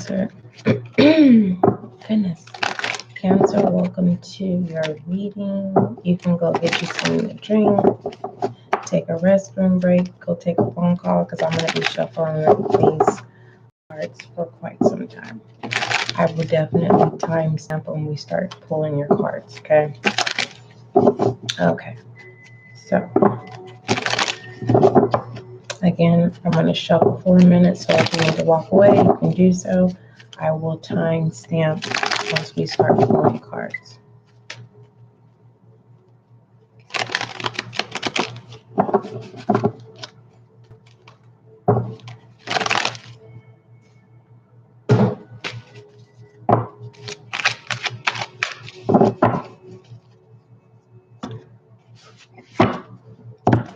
Cancer. Goodness. Cancer, welcome to your reading. You can go get you something to drink, take a restroom break, go take a phone call because I'm going to be shuffling these cards for quite some time. I will definitely timestamp when we start pulling your cards, okay? Okay. So, again, I'm going to shuffle for a minute, so if you need to walk away, you can do so. I will timestamp once we start pulling cards.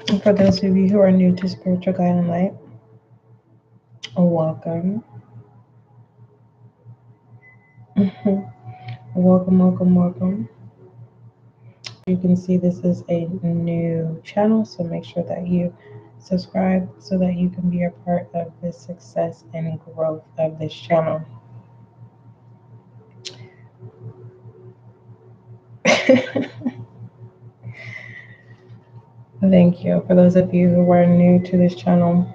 And for those of you who are new to Spiritual Guiding Light, welcome. Welcome. You can see this is a new channel, so make sure that you subscribe so that you can be a part of the success and growth of this channel. Thank you. For those of you who are new to this channel,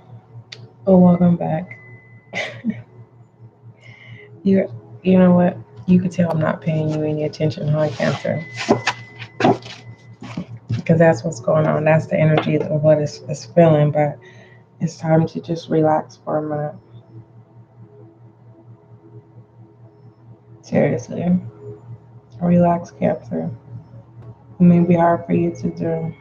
welcome back. You know what? You could tell I'm not paying you any attention, huh, Cancer? Because that's what's going on. That's the energy of what it's feeling, but it's time to just relax for a minute. Seriously. Relax, Cancer. It may be hard for you to do.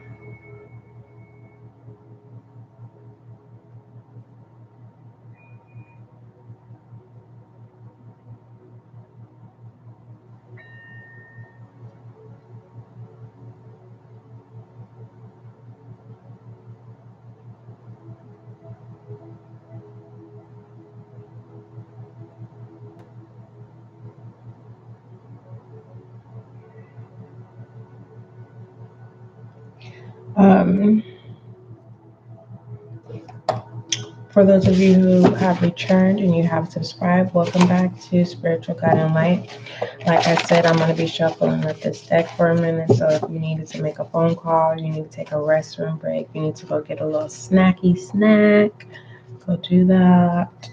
For those of you who have returned and you have subscribed, welcome back to Spiritual Guiding Light. Like I said, I'm going to be shuffling with this deck for a minute, so if you needed to make a phone call, you need to take a restroom break, you need to go get a little snacky snack, go do that.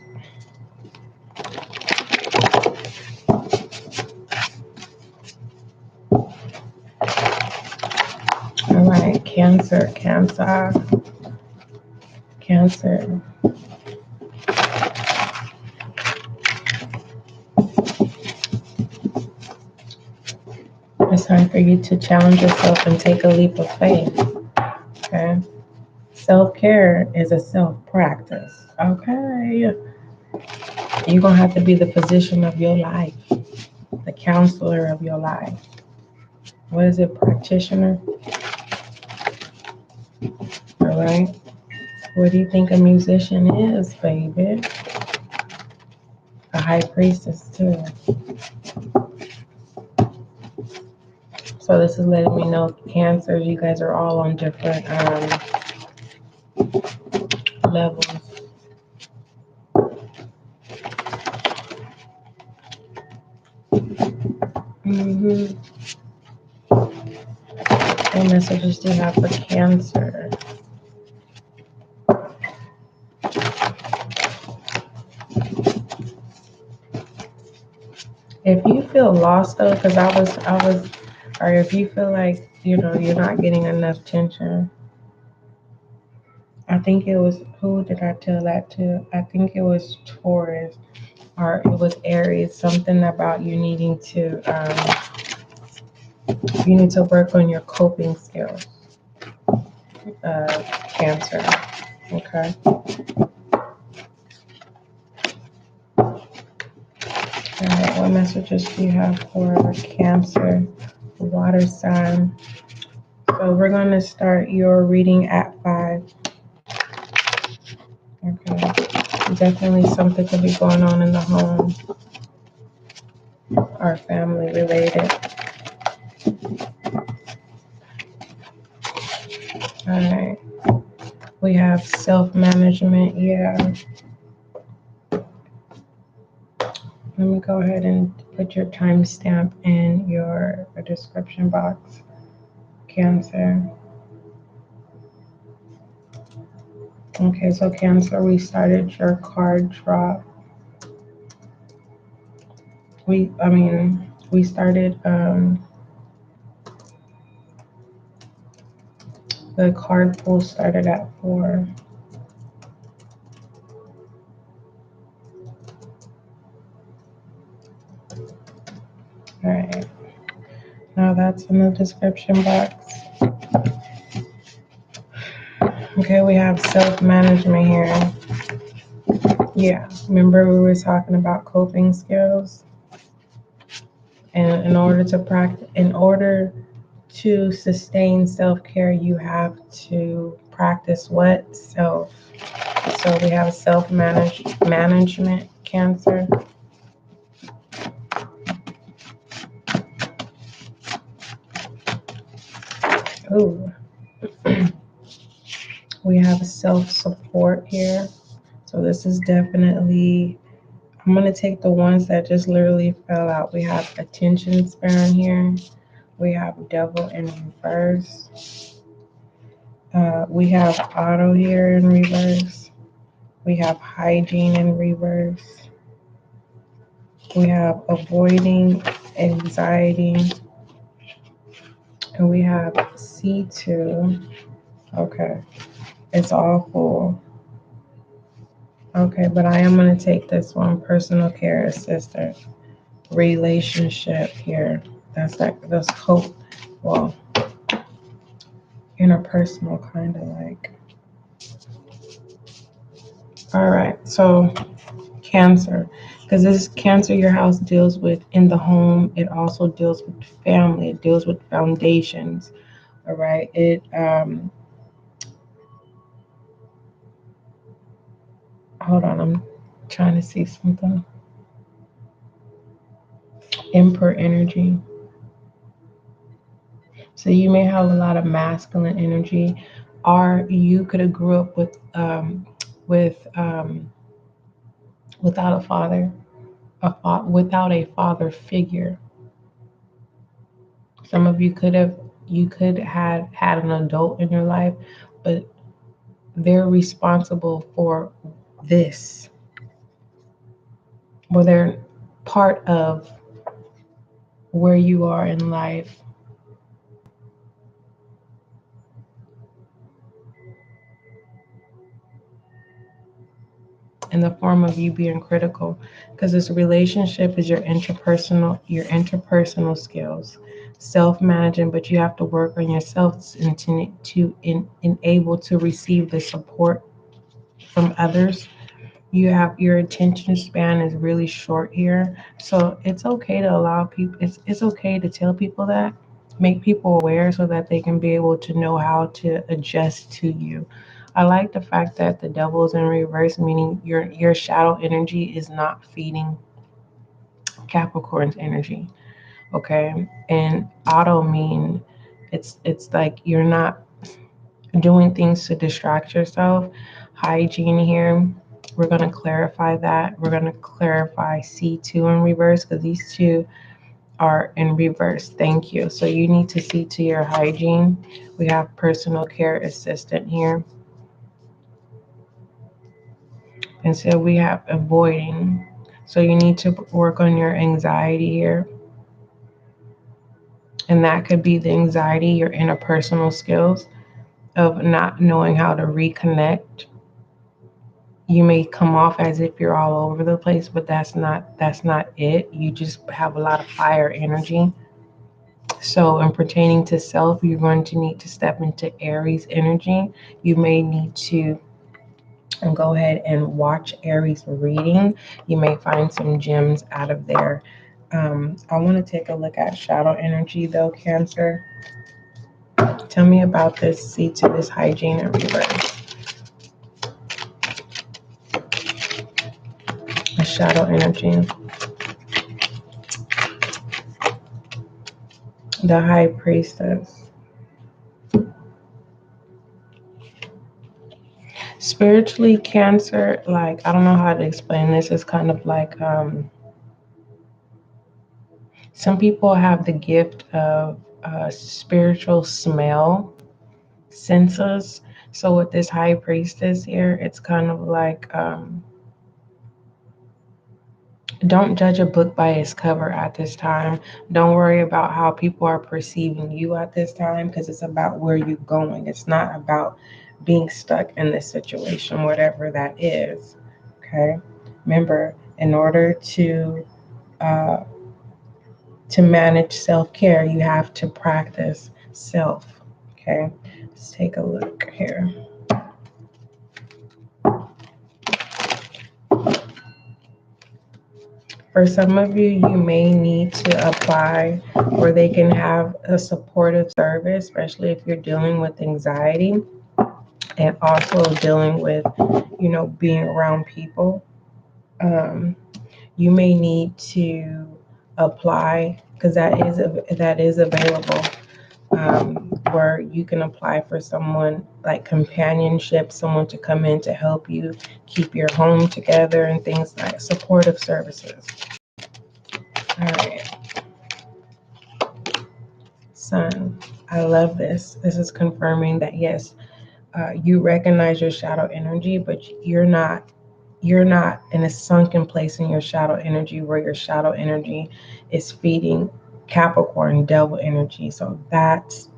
All right, Cancer. It's time for you to challenge yourself and take a leap of faith, okay? Self-care is a self-practice, okay? You're going to have to be the physician of your life, the counselor of your life. What is it, practitioner? All right. What do you think a musician is, baby? A high priestess, too. So this is letting me know, Cancer, you guys are all on different levels. What messages do you have for Cancer? If you feel lost though, because I was, or if you feel like, you're not getting enough attention, I think it was, who did I tell that to? I think it was Taurus, or it was Aries, something about you needing to, you need to work on your coping skills, Cancer, okay? All right, what messages do you have for Cancer, water sign? So we're going to start your reading at 5. Okay. Definitely something could be going on in the home or family related. All right. We have self-management, yeah. Let me go ahead and put your timestamp in your description box, Cancer. Okay, so Cancer, we started your card drop. We started the card pull started at 4. All right, now that's in the description box. Okay, we have self-management here. Yeah, remember we were talking about coping skills? And in order to sustain self-care, you have to practice what? Self. So we have self-management, Cancer. Ooh. We have self-support here. So this is definitely, I'm going to take the ones that just literally fell out. We have attention span here. We have devil in reverse. We have auto here in reverse. We have hygiene in reverse. We have avoiding anxiety. And we have C2. Okay. It's all full. Okay, but I am going to take this one, personal care assistant. Relationship here. That's cope. Well, interpersonal kind of like. All right, so Cancer, because this Cancer, your house deals with in the home. It also deals with family. It deals with foundations. All right, hold on, I'm trying to see something. Emperor energy. So you may have a lot of masculine energy, or you could have grew up with without a father, without a father figure. Some of you could have had an adult in your life, but they're responsible for this, or they're part of where you are in life. In the form of you being critical, because this relationship is your interpersonal skills, self-managing, but you have to work on yourself to enable to receive the support from others. You have your attention span is really short here, so it's okay to allow people, it's okay to tell people that, make people aware so that they can be able to know how to adjust to you. I like the fact that the devil is in reverse, meaning your shadow energy is not feeding Capricorn's energy. Okay, and auto mean it's like you're not doing things to distract yourself. Hygiene here, we're going to clarify that. We're going to clarify C2 in reverse, because these two are in reverse. Thank you. So you need to see to your hygiene. We have personal care assistant here. And so we have avoiding. So you need to work on your anxiety here. And that could be the anxiety, your interpersonal skills of not knowing how to reconnect. You may come off as if you're all over the place, but that's not it. You just have a lot of fire energy. So in pertaining to self, you're going to need to step into Aries energy. You may need to go ahead and watch Aries reading. You may find some gems out of there. I want to take a look at shadow energy though, Cancer. Tell me about this C to this hygiene and reverse. A shadow energy. The High Priestess. Spiritually, Cancer, like, I don't know how to explain this. It's kind of like Some people have the gift of spiritual smell senses. So with this high priestess here, it's kind of like don't judge a book by its cover at this time. Don't worry about how people are perceiving you at this time, because it's about where you're going. It's not about being stuck in this situation, whatever that is. Okay. Remember, in order uh, to manage self-care, you have to practice self. Okay. Let's take a look here. For some of you, you may need to apply where they can have a supportive service, especially if you're dealing with anxiety and also dealing with, being around people. You may need to apply because that is available. Where you can apply for someone like companionship, someone to come in to help you keep your home together and things like supportive services. All right. Sun, I love this. This is confirming that yes, you recognize your shadow energy, but you're not in a sunken place in your shadow energy where your shadow energy is feeding Capricorn devil energy. So that's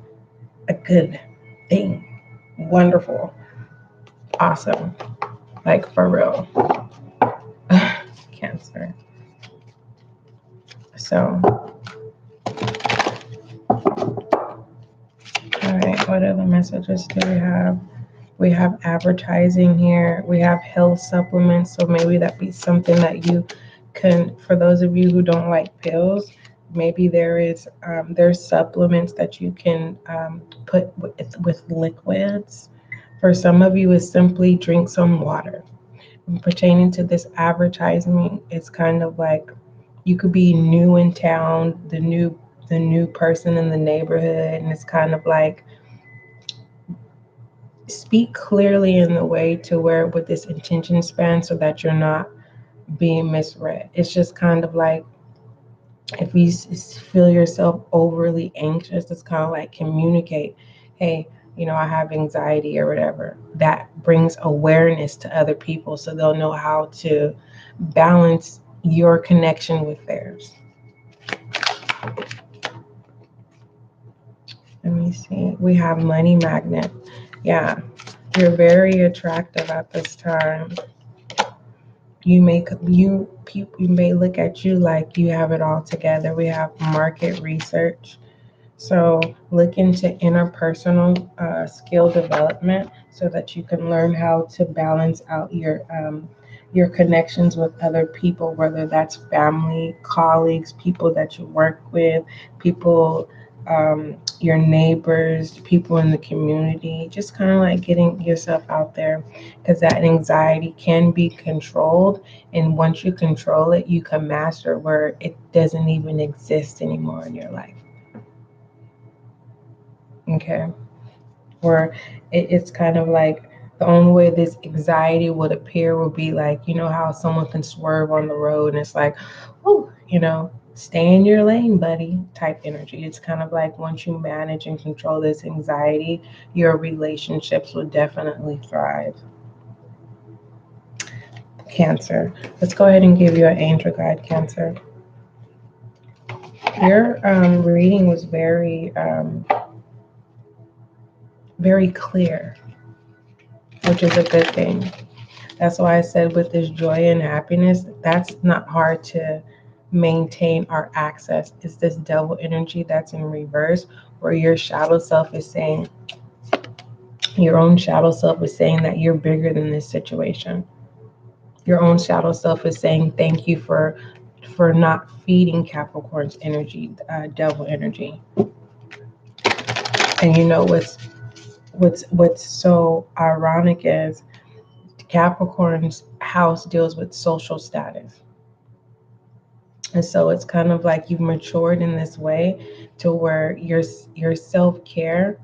a good thing. Wonderful. Awesome. Like for real. Cancer. So, all right, what other messages do we have? We have advertising here. We have health supplements. So maybe that be something that you can, for those of you who don't like pills, maybe there's supplements that you can put with liquids. For some of you, it's simply drink some water. And pertaining to this advertisement, it's kind of like you could be new in town, the new person in the neighborhood, and it's kind of like speak clearly in the way to where with this intention span so that you're not being misread. It's just kind of like if you feel yourself overly anxious, it's kind of like communicate, hey, I have anxiety or whatever. That brings awareness to other people so they'll know how to balance your connection with theirs. Let me see. We have money magnet. Yeah, you're very attractive at this time. You may look at you like you have it all together. We have market research. So look into interpersonal skill development so that you can learn how to balance out your connections with other people, whether that's family, colleagues, people that you work with, people, your neighbors, people in the community. Just kind of like getting yourself out there, because that anxiety can be controlled, and once you control it, you can master where it doesn't even exist anymore in your life. Okay. Or it's kind of like the only way this anxiety would appear would be like, how someone can swerve on the road and it's like, oh, stay in your lane, buddy, type energy. It's kind of like once you manage and control this anxiety, your relationships will definitely thrive. Cancer. Let's go ahead and give you an angel guide, Cancer. Your reading was very clear, which is a good thing. That's why I said with this joy and happiness, that's not hard to maintain our access. It's this devil energy that's in reverse, where your shadow self is saying, your own shadow self is saying that you're bigger than this situation. Your own shadow self is saying thank you for not feeding Capricorn's energy, devil energy. And what's so ironic is Capricorn's house deals with social status. And so it's kind of like you've matured in this way to where your self-care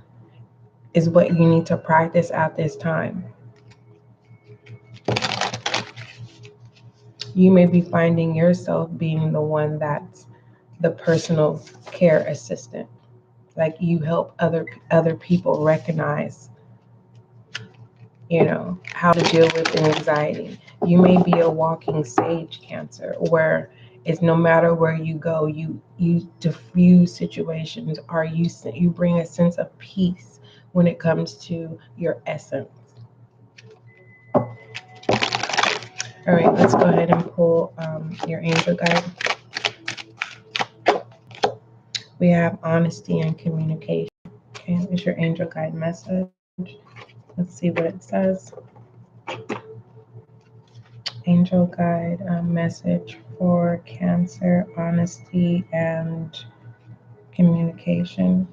is what you need to practice at this time. You may be finding yourself being the one the personal care assistant. Like you help other people recognize, how to deal with anxiety. You may be a walking sage, Cancer, where it's no matter where you go, you diffuse situations, or you bring a sense of peace when it comes to your essence. All right, let's go ahead and pull your angel guide. We have honesty and communication. Okay, is your angel guide message? Let's see what it says. Angel guide message for Cancer, honesty and communication.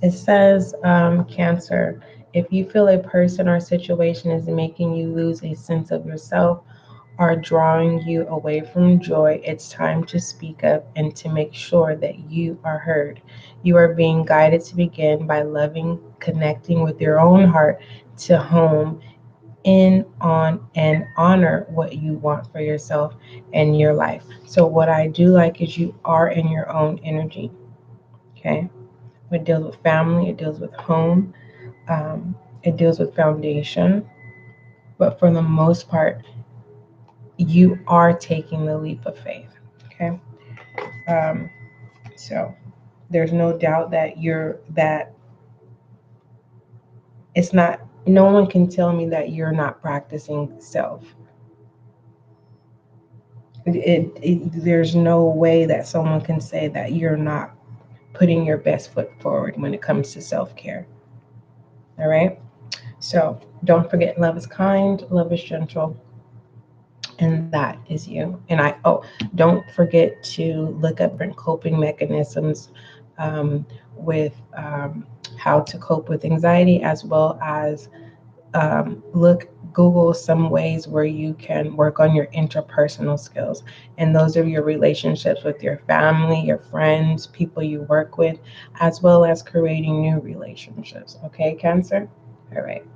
It says, Cancer, if you feel a person or situation is making you lose a sense of yourself or drawing you away from joy, it's time to speak up and to make sure that you are heard. You are being guided to begin by loving, connecting with your own heart to home in on and honor what you want for yourself and your life. So what I do like is you are in your own energy. Okay. It deals with family, it deals with home, it deals with foundation. But for the most part, you are taking the leap of faith. Okay. Um, so there's no doubt that it's not, no one can tell me that you're not practicing self. There's no way that someone can say that you're not putting your best foot forward when it comes to self-care. All right. So don't forget, love is kind, love is gentle, and that is you. And don't forget to look up different coping mechanisms with how to cope with anxiety, as well as Google some ways where you can work on your interpersonal skills. And those are your relationships with your family, your friends, people you work with, as well as creating new relationships. Okay, Cancer? All right.